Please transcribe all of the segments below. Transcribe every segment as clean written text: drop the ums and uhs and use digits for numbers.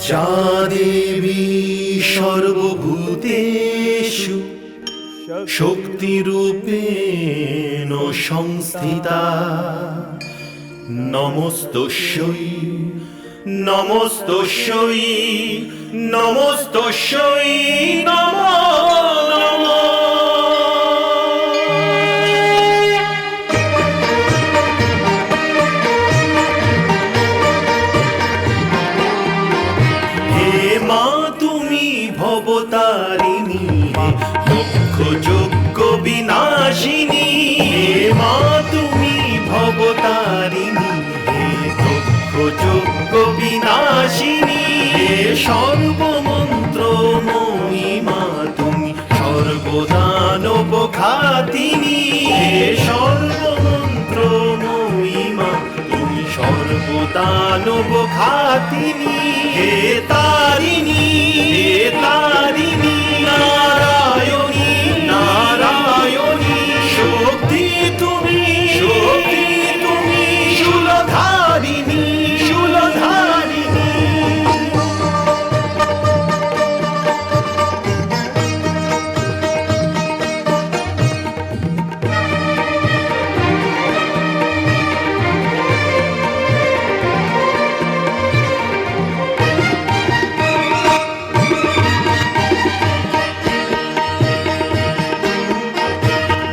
যা দেবী সর্বভূতেষু শক্তিরূপেণ সংস্থিতা নমস্তস্যৈ নমস্তস্যৈ নমস্তস্যৈ নমো নমঃ। হে মা তুমি ভবতারিণী দুঃখ যজ্ঞ বিনাশিনী, হে মা তুমি ভবতারিণী দুঃখ যজ্ঞ বিনাশিনী, হে সর্বমন্ত্র মহিমা তুমি সর্বদানব খাতিনী, হে সর্বমন্ত্র মহিমা তুমি সর্বদানব খাতিনী, হে তারিণী হে তারিণী নারায়ণী নারায়ণী শক্তি তুমি শূলধারিণী শূলধারিণী।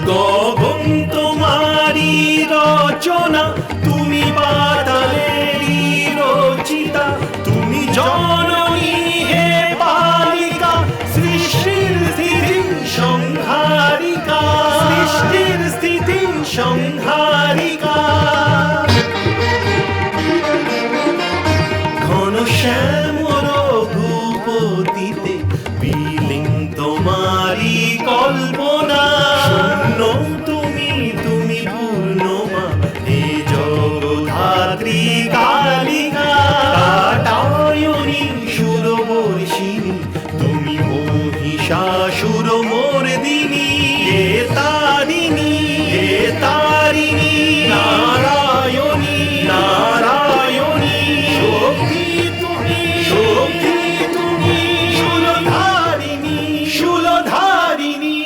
গগন তোমারি রচনা, তুমি বাতালেরই রচিতা, তুমি জননী হে পালিকা, সৃষ্টির স্থিতি সংহারিকা, সৃষ্টির স্থিতি সংহারিকা। ঘন শ্যামল রঘুপতিতে বিলীন তোমারি কল্পনা, শূন্য তুমি তুমি পূর্ণমা হে জগদ্ধাত্রী কালিকা, কাটায়নী সুরবর্ষিণী তুমি মহিষাসুর মর্দিনী, হে তারিণী নারায়ণী নারায়ণী শক্তি তুমি শূলধারিণী শূলধারিণী।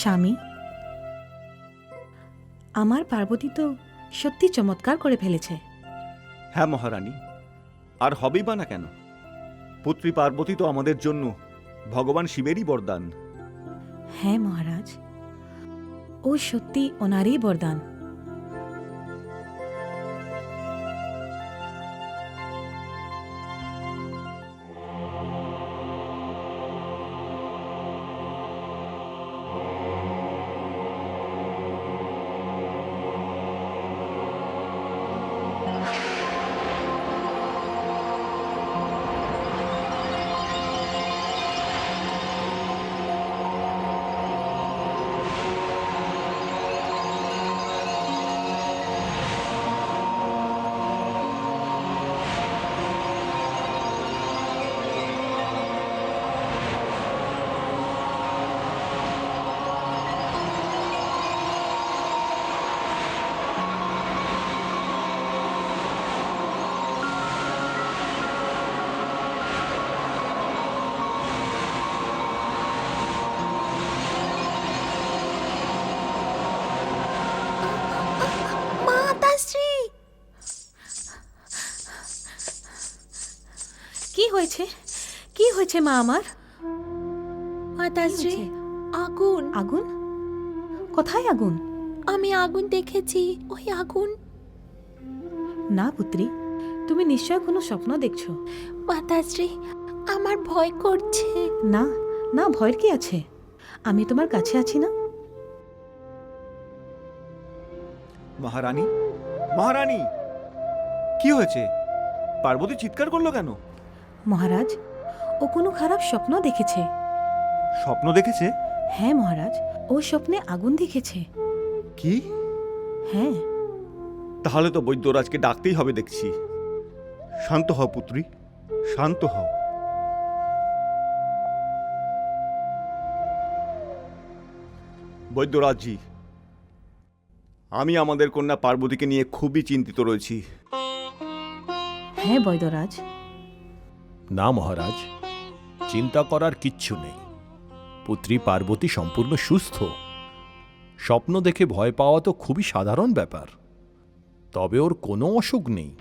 স্বামী, আমার পার্বতী তো সত্যি চমৎকার করে ফেলেছে। হ্যাঁ মহারানী, আর হবেই বা না কেন? পুত্রী পার্বতী তো আমাদের জন্য ভগবান শিবেরই বরদান। হ্যাঁ মহারাজ, ও সত্যি ওনারই বরদান। কি হয়েছে? কি হয়েছে মা আমার? মাতাশ্রী, আগুন। আগুন? কোথায় আগুন? আমি আগুন দেখেছি, ওই আগুন। না পুত্রী, তুমি নিশ্চয় কোনো স্বপ্ন দেখছো। মাতাশ্রী, আমার ভয় করছে। না না, ভয়ের কি আছে? আমি তোমার কাছে আছি না? মহারানী, মহারানী, কি হয়েছে? পার্বতী চিৎকার করলো কেন? মহারাজ, ও কোনো খারাপ স্বপ্ন দেখেছে। স্বপ্ন দেখেছে? হ্যাঁ মহারাজ, ও স্বপ্নে আগুন দেখেছে। কি? হ্যাঁ। তাহলে তো বৈদ্যরাজকে ডাকতেই হবে দেখছি। শান্ত হও পুত্রী, শান্ত হও। বৈদ্যরাজজি, আমি আমাদের কন্যা পার্বতীকে নিয়ে খুবই চিন্তিত রয়েছি। হ্যাঁ বৈদ্যরাজ। না মহারাজ, চিন্তা করার কিচ্ছু নেই। পুত্রী পার্বতী সম্পূর্ণ সুস্থ। স্বপ্ন দেখে ভয় পাওয়া তো খুবই সাধারণ ব্যাপার, তবে ওর কোনো অসুখ নেই।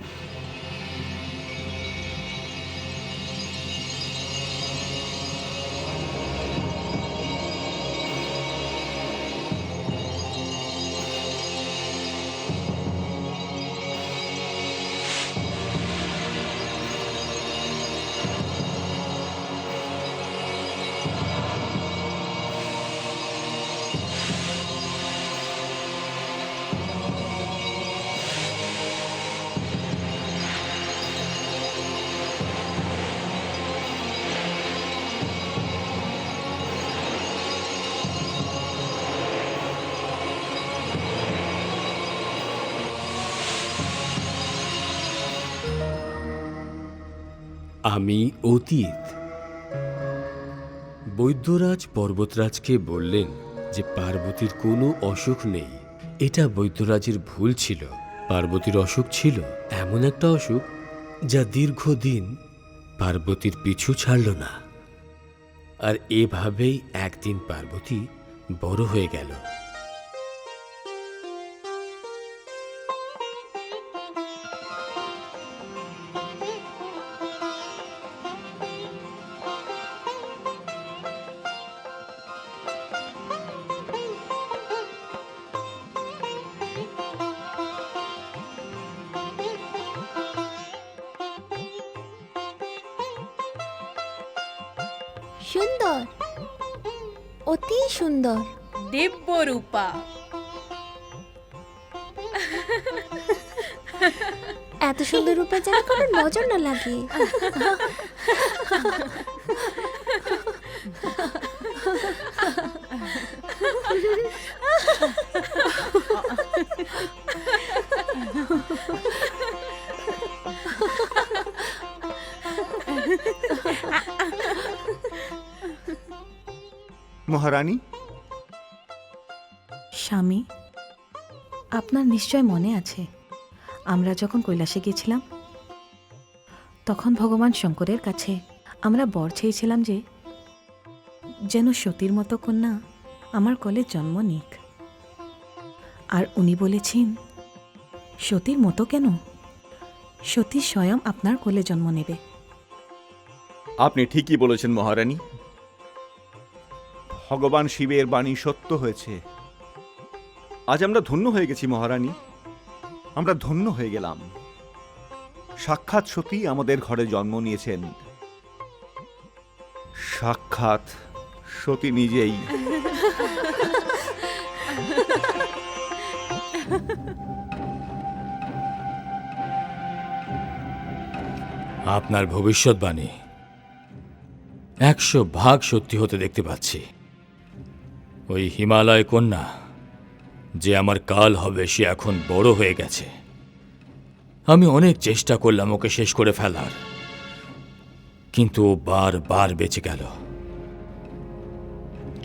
আমি অতীত। বৈদ্যরাজ পর্বতরাজকে বললেন যে পার্বতীর কোনো অসুখ নেই। এটা বৈদ্যরাজের ভুল ছিল। পার্বতীর অসুখ ছিল এমন একটা অসুখ যা দীর্ঘদিন পার্বতীর পিছু ছাড়ল না। আর এভাবেই একদিন পার্বতী বড় হয়ে গেল। সুন্দর, অতি সুন্দর। দিব্যরূপা। এত সুন্দর রূপে যেন কারোর নজর না লাগে। মহারানী, স্বামী, আপনার নিশ্চয় মনে আছে আমরা যখন কৈলাসে গিয়েছিলাম তখন ভগবান শঙ্করের কাছে আমরা বর চেয়েছিলাম যে যেন সতীর মতো কন্যা আমার কোলে জন্ম নিক। আর উনি বলেছেন সতীর মতো কেন, সতী স্বয়ং আপনার কোলে জন্ম নেবে। আপনি ঠিকই বলেছেন মহারানী। ভগবান শিবের বাণী সত্য হয়েছে। আজ আমরা ধন্য হয়ে গেছি মহারানী, আমরা ধন্য হয়ে গেলাম। সাক্ষাৎ সতী আমাদের ঘরে জন্ম নিয়েছেন, সাক্ষাৎ সতী নিজেই। আপনার ভবিষ্যৎবাণী 100% সত্যি হতে দেখতে পাচ্ছি। ওই হিমালয় কন্যা যে আমার কাল হবে সে এখন বড় হয়ে গেছে। আমি অনেক চেষ্টা করলাম ওকে শেষ করে ফেলার, কিন্তু ও বারবার বেঁচে গেল।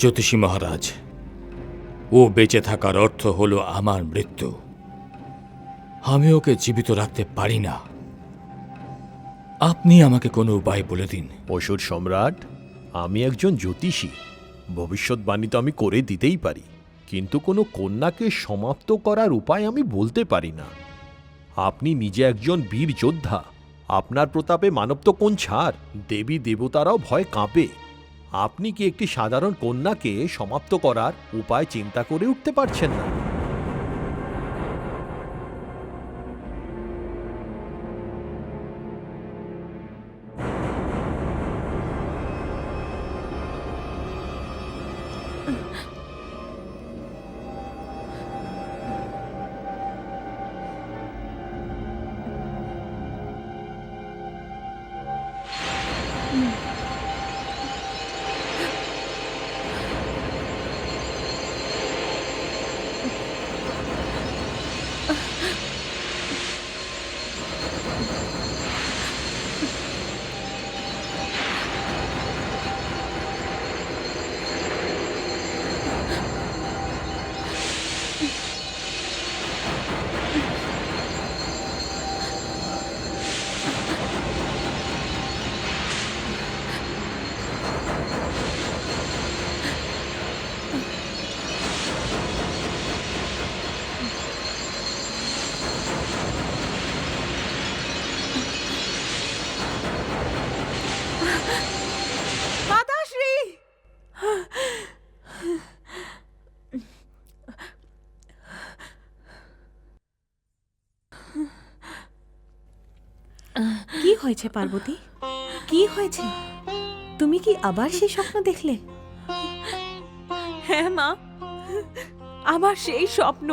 জ্যোতিষী মহারাজ, ও বেঁচে থাকার অর্থ হলো আমার মৃত্যু। আমি ওকে জীবিত রাখতে পারি না। আপনি আমাকে কোনো উপায় বলে দিন। অসুর সম্রাট, আমি একজন জ্যোতিষী। ভবিষ্যৎবাণী তো আমি করে দিতেই পারি, কিন্তু কোনো কন্যাকে সমাপ্ত করার উপায় আমি বলতে পারি না। আপনি নিজে একজন বীর যোদ্ধা, আপনার প্রতাপে মানব তো কোন ছাড়, দেবী দেবতারাও ভয় কাঁপে। আপনি কি একটি সাধারণ কন্যাকে সমাপ্ত করার উপায় চিন্তা করে উঠতে পারছেন না? কি হয়েছে পার্বতী? কি হয়েছে? তুমি কি আবার সেই স্বপ্ন দেখলে? হ্যাঁ মা, আবার সেই স্বপ্ন।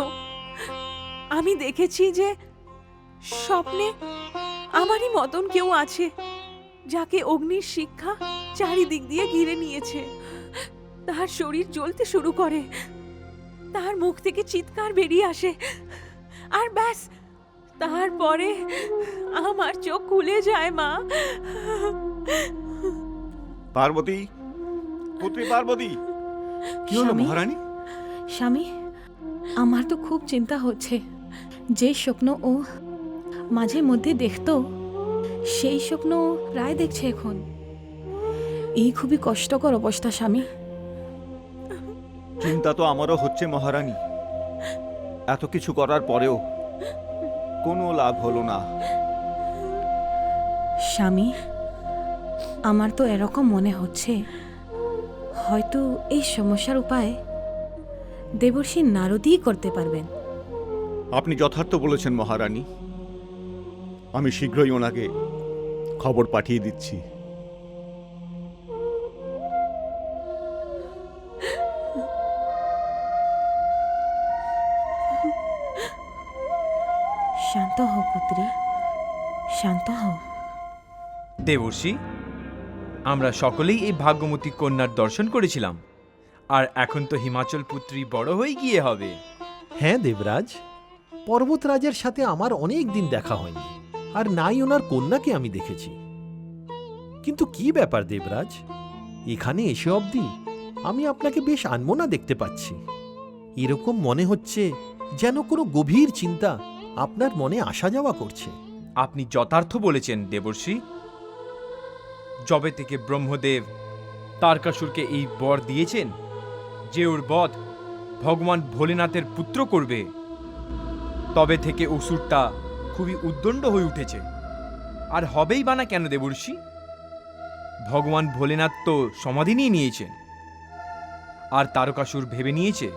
আমি দেখেছি যে স্বপ্নে আমারই মতন কেউ আছে, যাকে অগ্নির শিক্ষা চারিদিক দিয়ে ঘিরে নিয়েছে। তার শরীর জ্বলতে শুরু করে, তার মুখ থেকে চিৎকার বেরিয়ে আসে, আর ব্যাস তারপরে আমার চোখ খুলে যায় মা। পার্বতী, পুত্রী পার্বতী, কি হলো স্বামী? মহারানী? স্বামী, আমার তো খুব চিন্তা হচ্ছে। যে স্বপ্ন ও মাঝে মধ্যে দেখতো, সেই স্বপ্ন ও প্রায় দেখছে এখন। এই খুবই কষ্টকর অবস্থা স্বামী। চিন্তা তো আমারও হচ্ছে মহারানী। এত কিছু করার পরেও কোনো লাভ হলো না। স্বামী, আমার তো এরকম মনে হচ্ছে হয়তো এই সমস্যার উপায় দেবর্ষী নারদই করতে পারবেন। আপনি যথার্থ বলেছেন মহারানী। আমি শীঘ্রই ওনাকে খবর পাঠিয়ে দিচ্ছি। শান্ত হও পুত্রী, শান্ত হও। দেবর্ষি, আমরা সকলেই এই ভাগ্যমতী কন্যার দর্শন করেছিলাম, আর এখন তো হিমাচল পুত্রী বড় হয়ে গিয়ে হবে। হ্যাঁ দেবরাজ, পর্বতরাজের সাথে আমার অনেক দিন দেখা হয়নি, আর নাই ওনার কন্যাকে আমি দেখেছি। কিন্তু কি ব্যাপার দেবরাজ, এখানে এসে অবধি আমি আপনাকে বেশ আনমনা দেখতে পাচ্ছি। এরকম মনে হচ্ছে যেন কোনো গভীর চিন্তা আপনার মনে আসা যাওয়া করছে। আপনি যথার্থ বলেছেন দেবর্ষি। যবে থেকে ব্রহ্মদেব তারকাসুরকে এই বর দিয়েছেন যে ওর বধ ভগবান ভোলেনাথের পুত্র করবে, তবে থেকে অসুরটা খুবই উদ্দণ্ড হয়ে উঠেছে। আর হবেই বা না কেন দেবর্ষি? ভগবান ভোলেনাথ তো সমাধি নিয়ে নিয়েছেন, আর তারকাসুর ভেবে নিয়েছে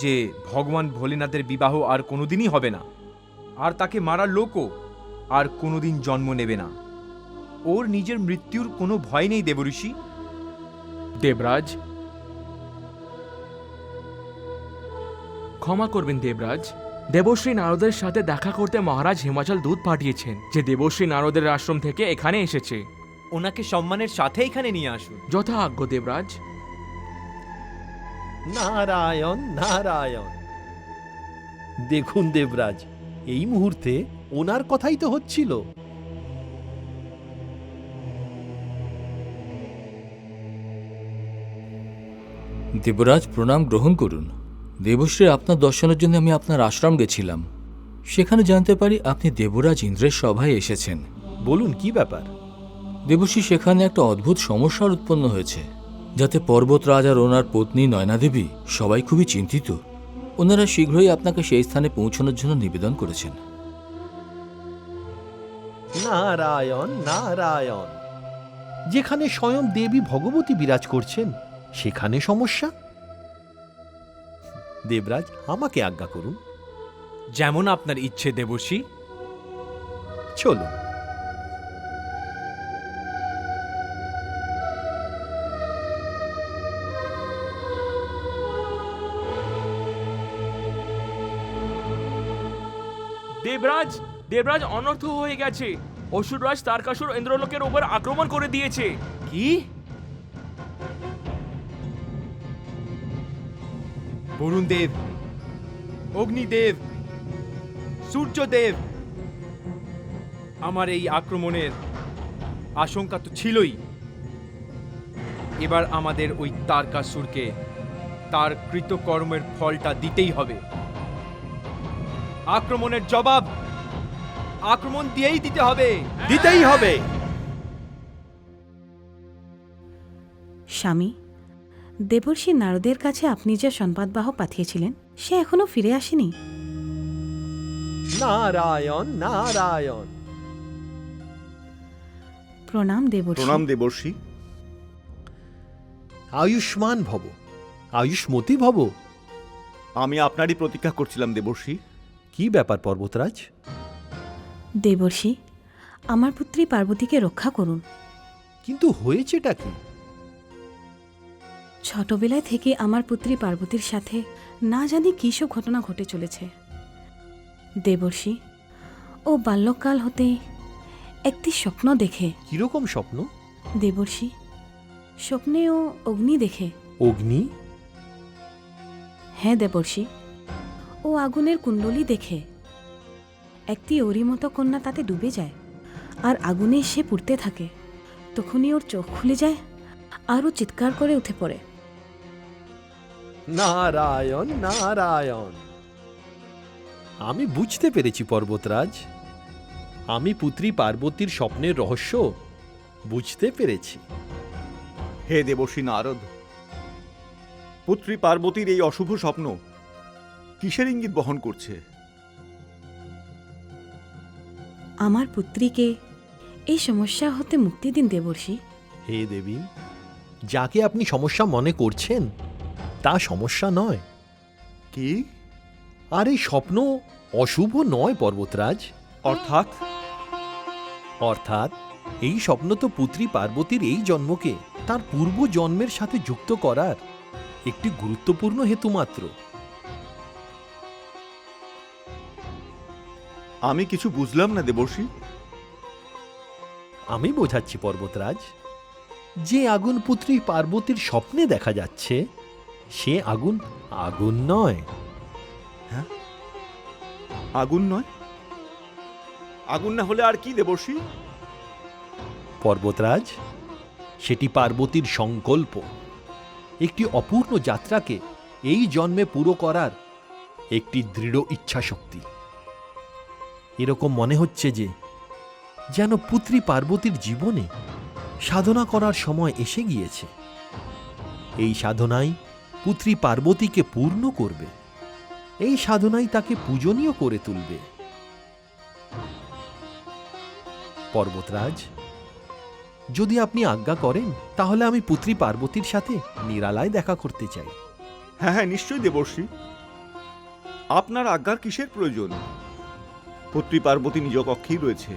যে ভগবান ভোলেনাথের বিবাহ আর কোনোদিনই হবে না, আর তাকে মারার লোকও আর কোনোদিন জন্ম নেবে না। ওর নিজের মৃত্যুর কোনো ভয় নেই দেবঋষি। দেবরাজ, ক্ষমা করবেন দেবরাজ। দেবশ্রী নারদের সাথে দেখা করতে মহারাজ হিমাচল দূত পাঠিয়েছেন, যে দেবশ্রী নারদের আশ্রম থেকে এখানে এসেছে। ওনাকে সম্মানের সাথে এখানে নিয়ে আসুন। যথা আজ্ঞা দেবরাজ। নারায়ণ নারায়ণ। দেখুন দেবরাজ, এই মুহূর্তে ওনার কথাই তো হচ্ছিল। দেবরাজ, প্রণাম গ্রহণ করুন। দেবশ্রী, আপনার দর্শনের জন্য আমি আপনার আশ্রম গেছিলাম। সেখানে জানতে পারি আপনি দেবরাজ ইন্দ্রের সভায় এসেছেন। বলুন কি ব্যাপার? দেবশ্রী, সেখানে একটা অদ্ভুত সমস্যার উৎপন্ন হয়েছে, যাতে পর্বতরাজ আর ওনার পত্নী নয়নাদেবী সবাই খুবই চিন্তিত। ওনারা শীঘ্রই আপনাকে সেই স্থানে পৌঁছানোর জন্য নিবেদন করেছেন। নারায়ণ নারায়ণ। যেখানে স্বয়ং দেবী ভগবতী বিরাজ করছেন সেখানে সমস্যা? দেবরাজ, আমাকে আজ্ঞা করুন। যেমন আপনার ইচ্ছে দেবর্ষি। চলুন। দেবরাজ, দেবরাজ অনর্থ হয়ে গেছে। অসুররাজ তারকাসুর ইন্দ্রলোকের উপর আক্রমণ করে দিয়েছে। কি? বরুণ দেব, অগ্নিদেব, সূর্যদেব, আমার এই আক্রমণের আশঙ্কা তো ছিলই। এবার আমাদের ওই তারকাসুরকে তার কৃতকর্মের ফলটা দিতেই হবে। আক্রমণের জবাব আক্রমণ দিয়েই দিতে হবে। দিতেই হবে। স্বামী, দেবর্ষী নারদের কাছে আপনি যে সংবাদবাহ পাঠিয়েছিলেন সে এখনো ফিরে আসেনি। নারায়ণ নারায়ণ। প্রণাম দেবর্ষী। প্রণাম দেবর্ষি। আয়ুষ্মান ভব, আয়ুষ্মতী ভব। আমি আপনারই প্রতীক্ষা করছিলাম দেবর্ষি। কি ব্যাপার পর্বতরাজ? দেবর্ষী, আমার পুত্রী পার্বতীকে রক্ষা করুন। কিন্তু হয়েছেটা কি? ছোটবেলায় থেকে আমার পুত্রী পার্বতীর সাথে না জানি কী সব ঘটনা ঘটে চলেছে। দেবর্ষি, ও বাল্যকাল হতে একটি স্বপ্ন দেখে। কিরকম স্বপ্ন? দেবর্ষি, স্বপ্নে ও অগ্নি দেখে। অগ্নি? হ্যাঁ দেবর্ষি, ও আগুনের কুণ্ডলী দেখে। একটি ওরই মতো কন্যা তাতে ডুবে যায় আর আগুনে সে পুড়তে থাকে। তখনই ওর চোখ খুলে যায় আর ও চিৎকার করে উঠে পড়ে। নারায়ণ নারায়ণ, আমি বুঝতে পেরেছি পর্বতরাজ। আমি পুত্রী পার্বতীর স্বপ্নের রহস্য বুঝতে পেরেছি। হে দেবর্ষী নারদ, পুত্রী পার্বতীর এই অশুভ স্বপ্ন কিসের ইঙ্গিত বহন করছে? আমার পুত্রীকে এই সমস্যা হতে মুক্তি দিন দেবর্ষি। হে দেবী, যাকে আপনি সমস্যা মনে করছেন তা সমস্যা নয়। কি? আর এই স্বপ্ন অশুভ নয় পর্বতরাজ। অর্থাৎ? অর্থাৎ এই স্বপ্ন তো পুত্রী পার্বতীর এই জন্মকে তার পূর্ব জন্মের সাথে যুক্ত করার একটি গুরুত্বপূর্ণ হেতু মাত্র। আমি কিছু বুঝলাম না দেবর্ষী। আমি বোঝাচ্ছি পর্বতরাজ, যে আগুন পুত্রী পার্বতীর স্বপ্নে দেখা যাচ্ছে সে আগুন আগুন নয়। হ্যাঁ, আগুন নয়? আগুন না হলে আর কি দেবর্ষী? পর্বতরাজ, সেটি পার্বতীর সংকল্প, একটি অপূর্ণ যাত্রাকে এই জন্মে পুরো করার একটি দৃঢ় ইচ্ছাশক্তি। এরকম মনে হচ্ছে যে যেন পুত্রী পার্বতীর জীবনে সাধনা করার সময় এসে গিয়েছে। এই সাধনাই পুত্রী পার্বতীকে পূর্ণ করবে, এই সাধনাই তাকে পূজনীয় করে তুলবে। পর্বতরাজ, যদি আপনি আজ্ঞা করেন তাহলে আমি পুত্রী পার্বতীর সাথে নিরালায় দেখা করতে চাই। হ্যাঁ হ্যাঁ, নিশ্চয়ই দেবর্ষী। আপনার আজ্ঞার কিসের প্রয়োজন? পুত্রী পার্বতী নিজ কক্ষেই রয়েছে।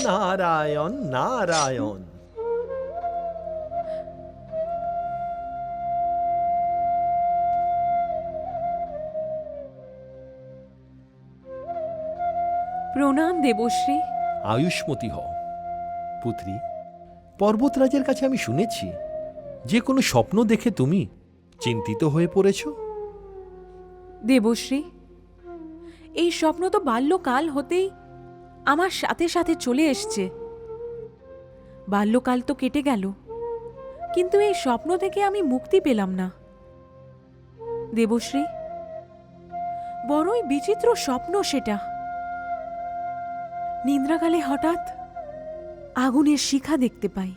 নারায়ণ নারায়ণ। প্রণাম দেবশ্রী। আয়ুষ্মতী হও পুত্রী। পর্বতরাজের কাছে আমি শুনেছি যে কোনো স্বপ্ন দেখে তুমি চিন্তিত হয়ে পড়েছ। দেবশ্রী, এই স্বপ্ন তো বাল্যকাল হতেই আমার সাথে সাথে চলে এসছে। বাল্যকাল তো কেটে গেল, কিন্তু এই স্বপ্ন থেকে আমি মুক্তি পেলাম না। দেবশ্রী, বড়ই বিচিত্র স্বপ্ন সেটা। নিদ্রাকালে হঠাৎ আগুনের শিখা দেখতে পাই।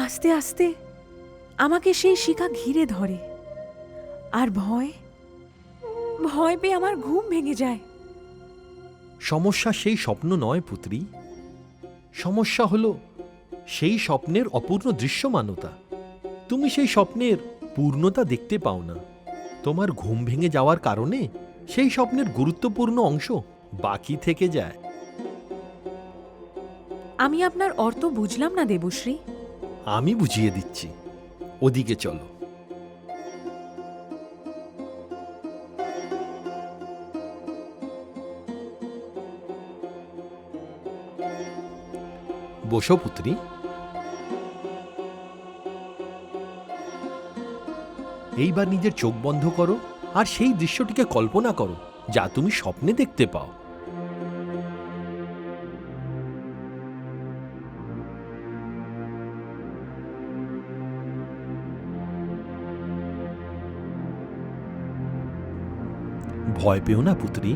আস্তে আস্তে আমাকে সেই শিখা ঘিরে ধরে, আর ভয় পেয়ে আমার ঘুম ভেঙে যায়। সমস্যা সেই স্বপ্ন নয় পুত্রী, সমস্যা হলো সেই স্বপ্নের অপূর্ণ দৃশ্যমানতা। তুমি সেই স্বপ্নের পূর্ণতা দেখতে পাও না। তোমার ঘুম ভেঙে যাওয়ার কারণে সেই স্বপ্নের গুরুত্বপূর্ণ অংশ বাকি থেকে যায়। আমি আপনার অর্থ বুঝলাম না দেবশ্রী। আমি বুঝিয়ে দিচ্ছি, ওদিকে চলো। বসো পুত্রী। এইবার নিজের চোখ বন্ধ করো আর সেই দৃশ্যটিকে কল্পনা করো যা তুমি স্বপ্নে দেখতে পাও। ভয় পেও না পুত্রী,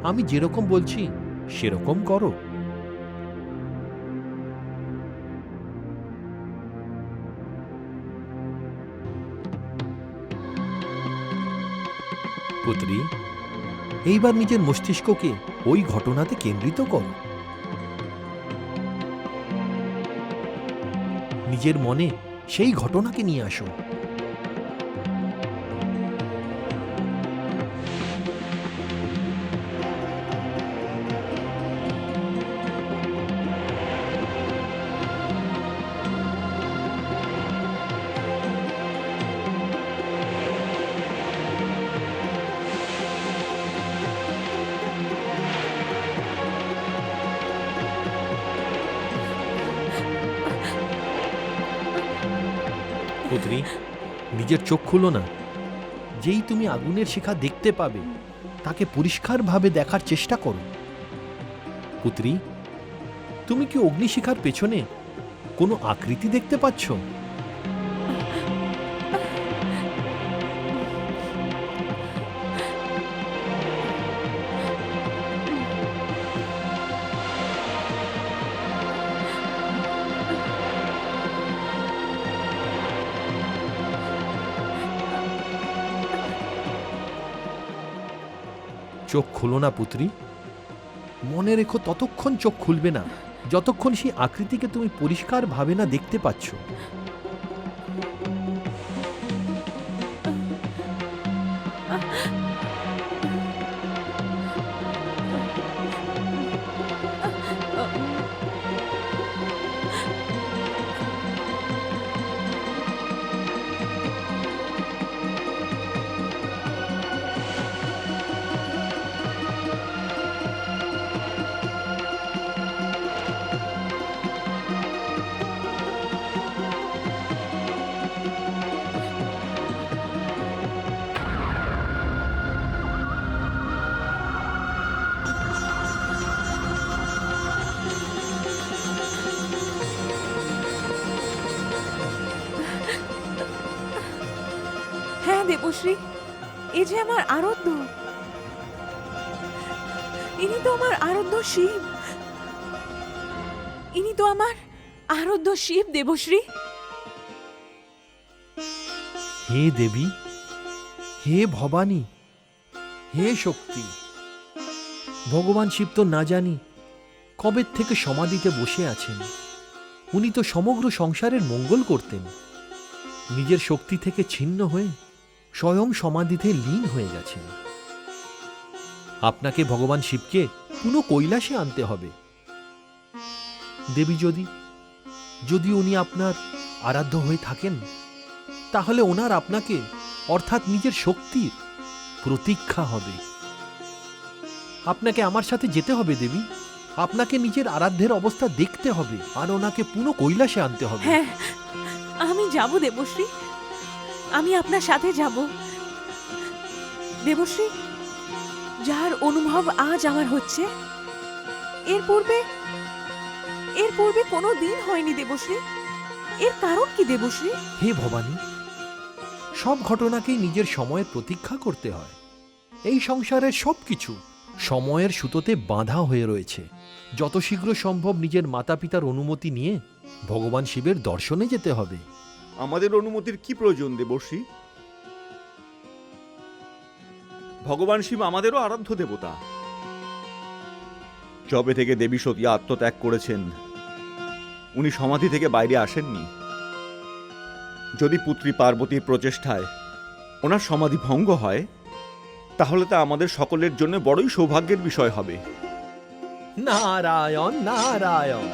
আমি যেরকম বলছি সেরকম করো। পুত্রী, এইবার নিজের মস্তিষ্ককে ওই ঘটনাতে কেন্দ্রিত করো। নিজের মনে সেই ঘটনাকে নিয়ে আসো। পুত্রী, নিজের চোখ খুলো না। যেই তুমি আগুনের শিখা দেখতে পাবে তাকে পরিষ্কারভাবে দেখার চেষ্টা করো। পুত্রী, তুমি কি অগ্নিশিখার পেছনে কোনো আকৃতি দেখতে পাচ্ছ? চোখ খুলো না পুত্রী, মনে রেখো ততক্ষণ চোখ খুলবে না যতক্ষণ সেই আকৃতিকে তুমি পরিষ্কারভাবে না দেখতে পাচ্ছ। হ্যাঁ দেবশ্রী, এ যে আমার আরাধ্য, ইনি তো আমার আরাধ্য শিব, ইনি তো আমার আরাধ্য শিব দেবশ্রী। হে দেবী, হে ভবানী, হে শক্তি, ভগবান শিব তো না জানি কবে থেকে সমাধিতে বসে আছেন। উনি তো সমগ্র সংসারের মঙ্গল করতেন। নিজের শক্তি থেকে ছিন্ন হয়ে স্বয়ং সমাধিতে লীন হয়ে গেছেন। আপনাকে ভগবান শিবকে পুনঃ কৈলাসে আনতে হবে। দেবী, যদি উনি আপনার আরাধ্য হয়ে থাকেন তাহলে ওনার আপনাকে অর্থাৎ নিজের শক্তির প্রতীক্ষা হবে। আপনাকে আমার সাথে যেতে হবে দেবী, আপনাকে নিজের আরাধ্যের অবস্থা দেখতে হবে আর ওনাকে পুনঃ কৈলাসে আনতে হবে। হ্যাঁ, আমি যাব দেবশ্রী, আমি আপনার সাথে যাব দেবশ্রী। যার অনুভব আজ আমার হচ্ছে, এর পূর্বে কোনো দিন হয়নি দেবশ্রী। এর কারণ কি দেবশ্রী? হে ভবানী, সব ঘটনাকেই নিজের সময়ের প্রতীক্ষা করতে হয়। এই সংসারের সবকিছু সময়ের সুতোতে বাঁধা হয়ে রয়েছে। যত শীঘ্র সম্ভব নিজের মাতা পিতার অনুমতি নিয়ে ভগবান শিবের দর্শনে যেতে হবে। আমাদের অনুমতির কি প্রয়োজন দেবর্ষি? ভগবান শিব আমাদেরও আরাধ্য দেবতা। যবে থেকে দেবী সতী আত্মত্যাগ করেছেন উনি সমাধি থেকে বাইরে আসেননি। যদি পুত্রী পার্বতীর প্রচেষ্টায় ওনার সমাধি ভঙ্গ হয় তাহলে তা আমাদের সকলের জন্য বড়ই সৌভাগ্যের বিষয় হবে। নারায়ণ নারায়ণ।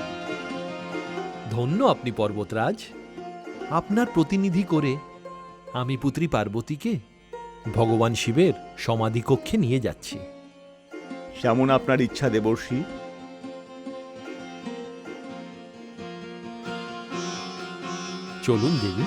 ধন্য আপনি পর্বতরাজ। আপনার প্রতিনিধি করে আমি পুত্রী পার্বতীকে ভগবান শিবের সমাধি কক্ষে নিয়ে যাচ্ছি। যেমন আপনার ইচ্ছা দেবর্ষি। চলুন দেবী।